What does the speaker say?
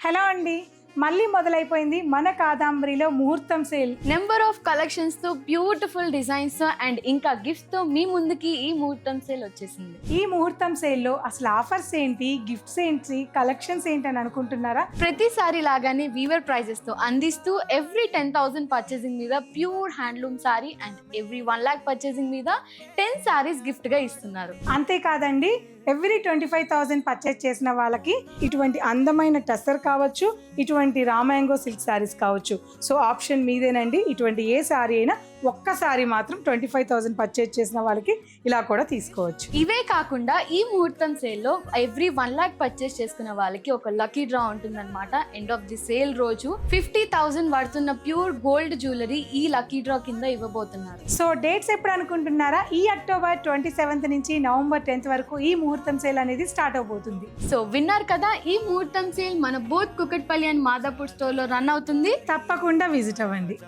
Hello అండి, మళ్ళీ మొదలైపోయింది మన కాదాంబరిలో ముహూర్తం సేల్. నెంబర్ ఆఫ్ కలెక్షన్స్ తో బ్యూటిఫుల్ డిజైన్స్ తో అండ్ ఇంకా గిఫ్ట్స్ తో మీ ముందుకి ఈ ముహూర్తం సేల్ వచ్చేసింది. ఈ ముహూర్తం సేల్లో అసలు ఆఫర్స్ ఏంటి, గిఫ్ట్స్ ఏంటి, కలెక్షన్స్ ఏంటి అని అనుకుంటున్నారా? ప్రతిసారి లాగానే వీవర్ ప్రైజెస్ తో అందిస్తూ ఎవ్రీ 10,000 పర్చేసింగ్ మీద pure handloom sorry and every 1 lakh purchasing మీద 10 సారీస్ గిఫ్ట్ గా ఇస్తున్నారు. అంతేకాదండి, ఎవ్రీ 25,000 పర్చేస్ చేసిన వాళ్ళకి ఇటువంటి అందమైన టస్సర్ కావచ్చు, ఇటువంటి రామాంగో సిల్క్ శారీస్ కావచ్చు. సో ఆప్షన్ మీదేనండి. ఇటువంటి ఏ శారీ అయినా ఒక్కసారి మాత్రం 25,000 పర్చేస్ చేసిన వాళ్ళకి ఇలా కూడా తీసుకోవచ్చు. ఇవే కాకుండా ఈ ముహూర్తం సేల్లో ఎవ్రీ 1 lakh పర్చేస్ చేసుకున్న వాళ్ళకి ఒక లక్కీ డ్రా ఉంటుందన్నమాట. ఎండ్ ఆఫ్ ది సేల్ రోజు 50,000 పడుతున్న ప్యూర్ గోల్డ్ జ్యువెలరీ ఈ లక్కీ డ్రా కింద ఇవ్వబోతున్నారు. సో డేట్స్ ఎప్పుడు అనుకుంటున్నారా? ఈ అక్టోబర్ 27 నుంచి నవంబర్ 10th వరకు ఈ ముహూర్తం సేల్ అనేది స్టార్ట్ అవబోతుంది. సో విన్నారు కదా, ఈ ముహూర్తం సేల్ మన both Kukatpally and Madhapur store లో రన్ అవుతుంది. తప్పకుండా విజిట్ అవ్వండి.